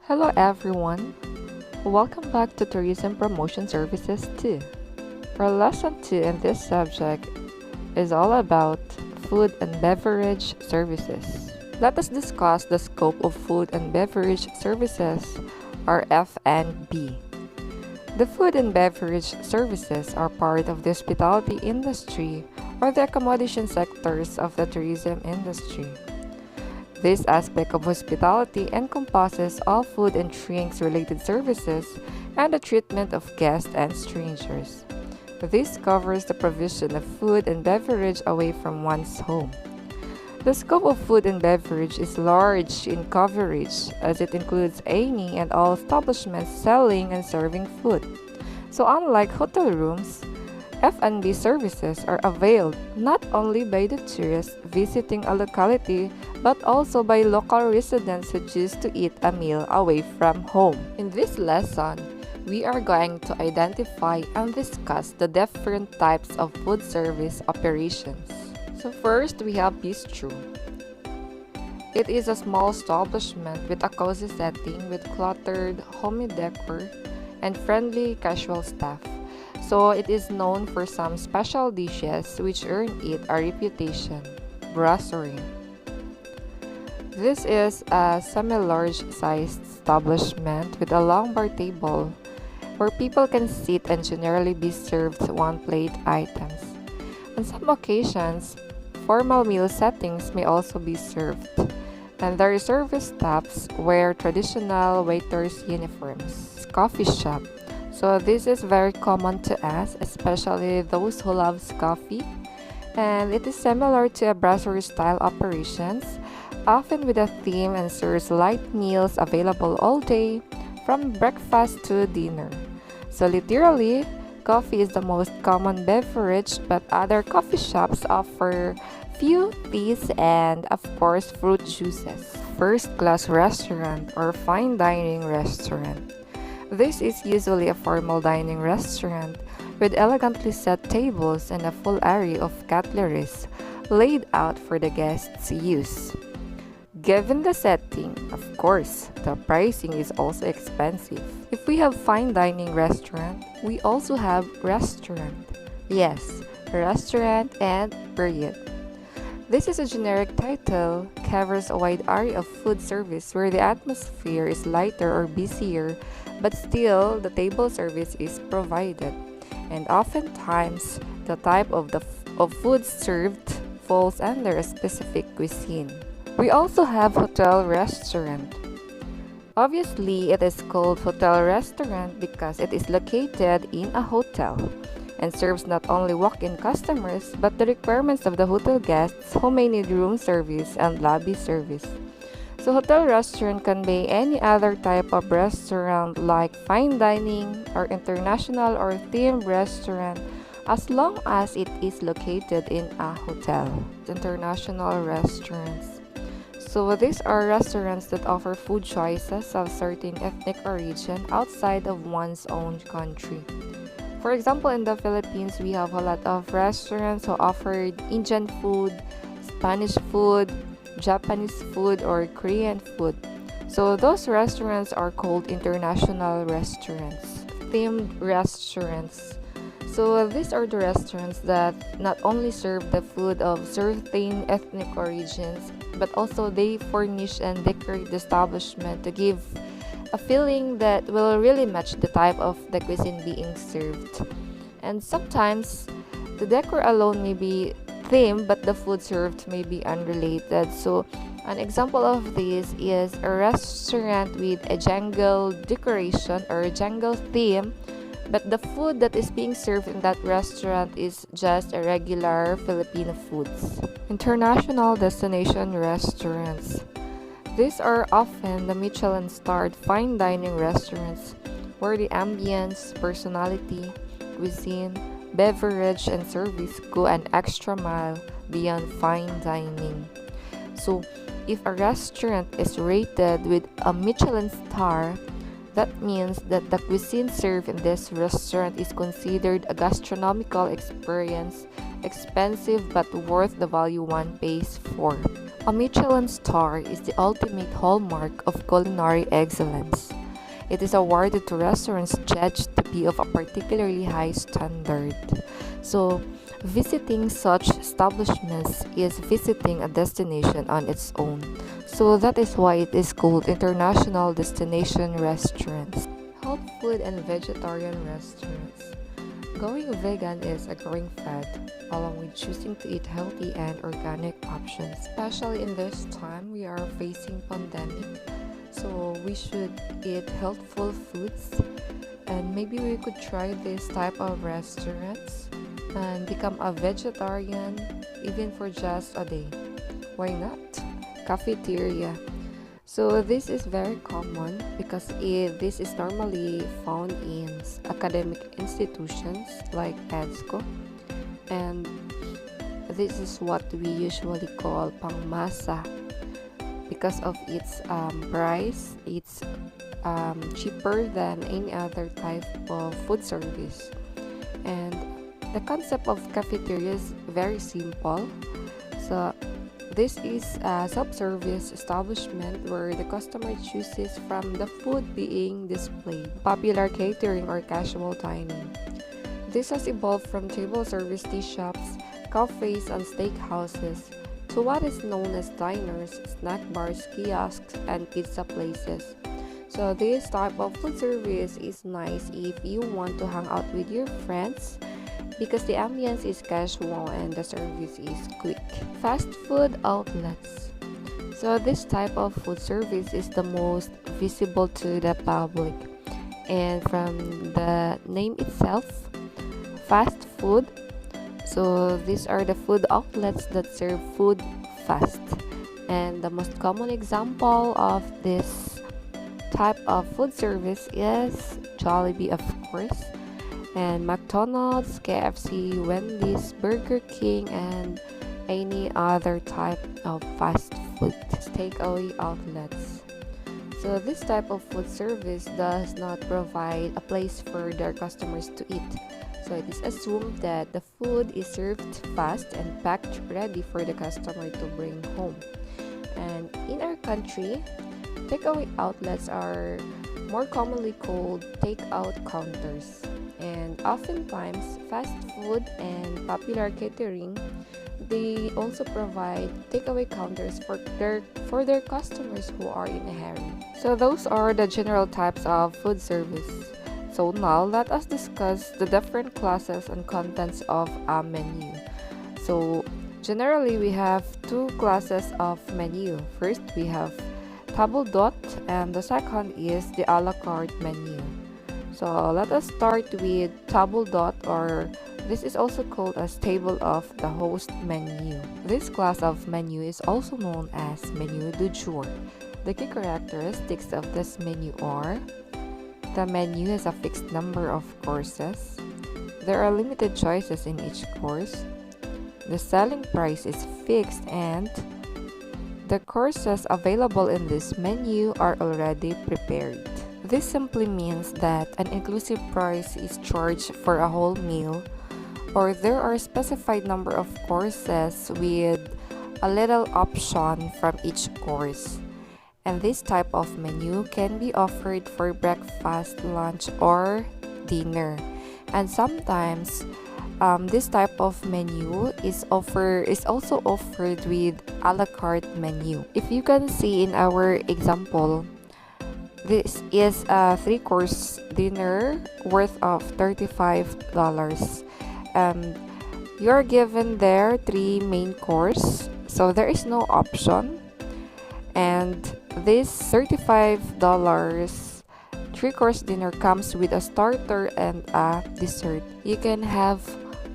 Hello everyone, welcome back to Tourism Promotion Services 2. Our lesson 2 in this subject is all about food and beverage services. Let us discuss the scope of food and beverage services, or F&B. The food and beverage services are part of the hospitality industry or the accommodation sectors of the tourism industry. This aspect of hospitality encompasses all food and drinks related services and the treatment of guests and strangers. This covers the provision of food and beverage away from one's home. The scope of food and beverage is large in coverage as it includes any and all establishments selling and serving food. So unlike hotel rooms, F&B services are availed not only by the tourists visiting a locality but also by local residents who choose to eat a meal away from home. In this lesson, we are going to identify and discuss the different types of food service operations. So first, we have bistro. It is a small establishment with a cozy setting with cluttered, homey decor and friendly casual staff. So it is known for some special dishes which earn it a reputation. Brasserie. This is a semi-large sized establishment with a long bar table where people can sit and generally be served one-plate items. On some occasions, formal meal settings may also be served, and the service staffs wear traditional waiters' uniforms. Coffee shop. So this is very common to us, especially those who loves coffee, and it is similar to a brasserie style operations, often with a theme and serves light meals available all day, from breakfast to dinner. So literally, coffee is the most common beverage, but other coffee shops offer few teas and of course fruit juices. First class restaurant or fine dining restaurant. This is usually a formal dining restaurant with elegantly set tables and a full array of cutleries laid out for the guests' use. Given the setting, of course, the pricing is also expensive. If we have fine dining restaurant, we also have restaurant. Yes, restaurant and period. This is a generic title, covers a wide area of food service where the atmosphere is lighter or busier, but still the table service is provided. And oftentimes, the type of food served falls under a specific cuisine. We also have hotel restaurant. Obviously, it is called hotel restaurant because it is located in a hotel and serves not only walk-in customers but the requirements of the hotel guests who may need room service and lobby service. So hotel restaurant can be any other type of restaurant like fine dining or international or themed restaurant as long as it is located in a hotel. International restaurants. So these are restaurants that offer food choices of certain ethnic origin outside of one's own country. For example, in the Philippines, we have a lot of restaurants who offer Indian food, Spanish food, Japanese food, or Korean food. So those restaurants are called international restaurants. Themed restaurants. So these are the restaurants that not only serve the food of certain ethnic origins, but also they furnish and decorate the establishment to give a feeling that will really match the type of the cuisine being served. And sometimes the decor alone may be theme, but the food served may be unrelated. So an example of this is a restaurant with a jungle decoration or a jungle theme, but the food that is being served in that restaurant is just a regular Filipino foods. International destination restaurants. These are often the Michelin-starred fine dining restaurants where the ambience, personality, cuisine, beverage, and service go an extra mile beyond fine dining. So, if a restaurant is rated with a Michelin star, that means that the cuisine served in this restaurant is considered a gastronomical experience, expensive but worth the value one pays for. A Michelin star is the ultimate hallmark of culinary excellence. It is awarded to restaurants judged to be of a particularly high standard. So, visiting such establishments is visiting a destination on its own. So, that is why it is called international destination restaurants. Health food and vegetarian restaurants. Going vegan is a growing fad, along with choosing to eat healthy and organic options. Especially in this time, we are facing pandemic, so we should eat healthful foods. And maybe we could try this type of restaurants and become a vegetarian even for just a day. Why not? Cafeteria. So this is very common because this is normally found in academic institutions like EDSCO, and this is what we usually call pangmasa because of its price. It's cheaper than any other type of food service, and the concept of cafeteria is very simple. So this is a self-service establishment where the customer chooses from the food being displayed. Popular catering or casual dining. This has evolved from table service tea shops, cafes, and steakhouses to what is known as diners, snack bars, kiosks, and pizza places. So this type of food service is nice if you want to hang out with your friends because the ambience is casual and the service is quick. Fast food outlets. So this type of food service is the most visible to the public, and from the name itself, fast food. So these are the food outlets that serve food fast. And the most common example of this type of food service is Jollibee, of course, and McDonald's, KFC, Wendy's, Burger King, and any other type of fast food takeaway outlets. So this type of food service does not provide a place for their customers to eat. So it is assumed that the food is served fast and packed ready for the customer to bring home. And in our country, takeaway outlets are more commonly called takeout counters. And oftentimes, fast food and popular catering, they also provide takeaway counters for their customers who are in a hurry. So those are the general types of food service. So now let us discuss the different classes and contents of a menu. So generally we have two classes of menu. First we have table d'hote, and the second is the a la carte menu. So let us start with table d'hote, or this is also called as table of the host menu. This class of menu is also known as menu du jour. The key characteristics of this menu are: the menu has a fixed number of courses, there are limited choices in each course, the selling price is fixed, and the courses available in this menu are already prepared. This simply means that an inclusive price is charged for a whole meal, or there are a specified number of courses with a little option from each course. And this type of menu can be offered for breakfast, lunch, or dinner. And sometimes this type of menu is also offered with a la carte menu. If you can see in our example, this is a 3-course dinner worth of $35. You're given there 3 main course, so there is no option. And this $35 3-course dinner comes with a starter and a dessert. You can have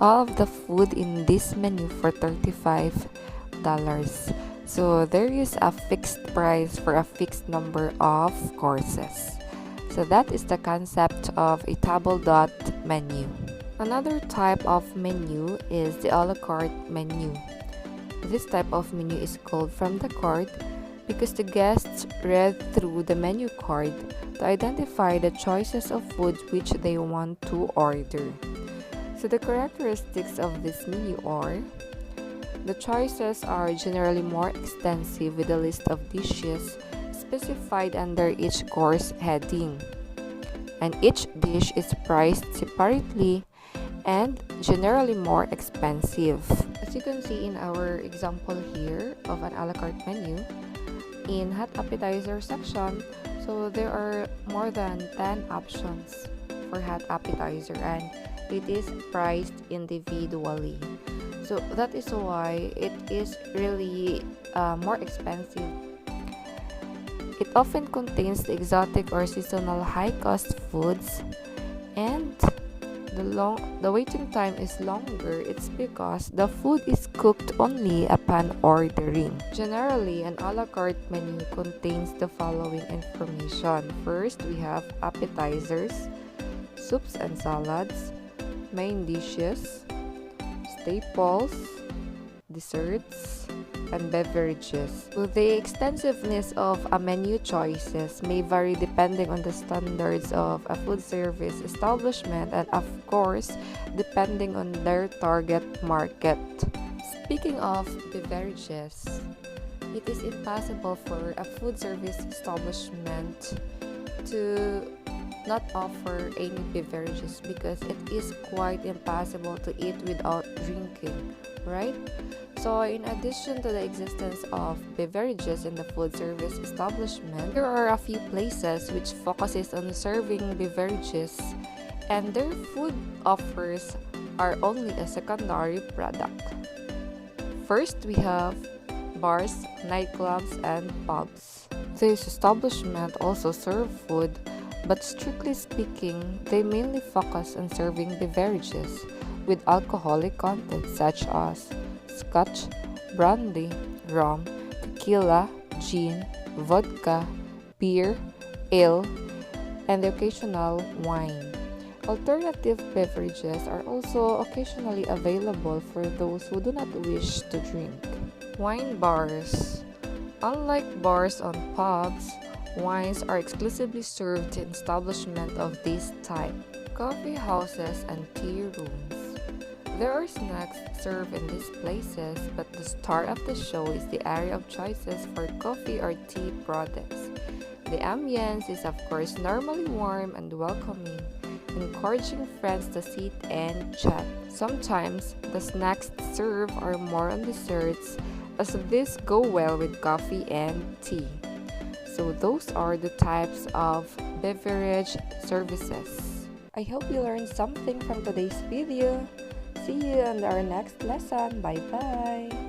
all of the food in this menu for $35. So there is a fixed price for a fixed number of courses. So that is the concept of a table d'hote menu. Another type of menu is the a la carte menu. This type of menu is called from the card because the guests read through the menu card to identify the choices of food which they want to order. So the characteristics of this menu are: The choices are generally more extensive with a list of dishes specified under each course heading, and each dish is priced separately and generally more expensive. As you can see in our example here of an a la carte menu, in hot appetizer section, so there are more than 10 options for hot appetizer and it is priced individually. So that is why it is really more expensive. It often contains the exotic or seasonal high-cost foods, and the waiting time is longer. It's because the food is cooked only upon ordering. Generally, an a la carte menu contains the following information. First, we have appetizers, soups and salads, main dishes, staples, desserts, and beverages. So the extensiveness of a menu choices may vary depending on the standards of a food service establishment and of course depending on their target market. Speaking of beverages, it is impossible for a food service establishment to not offer any beverages because it is quite impossible to eat without drinking, right? So in addition to the existence of beverages in the food service establishment, there are a few places which focuses on serving beverages and their food offers are only a secondary product. First, we have bars, nightclubs, and pubs. These establishments also serve food, but strictly speaking, they mainly focus on serving beverages with alcoholic content such as scotch, brandy, rum, tequila, gin, vodka, beer, ale, and the occasional wine. Alternative beverages are also occasionally available for those who do not wish to drink. Wine bars. Unlike bars on pubs, wines are exclusively served in establishments of this type. Coffee houses and tea rooms. There are snacks served in these places, but the star of the show is the area of choices for coffee or tea products. The ambience is of course normally warm and welcoming, encouraging friends to sit and chat. Sometimes the snacks served are more on desserts, as these go well with coffee and tea. So those are the types of beverage services. I hope you learned something from today's video. See you in our next lesson. Bye bye.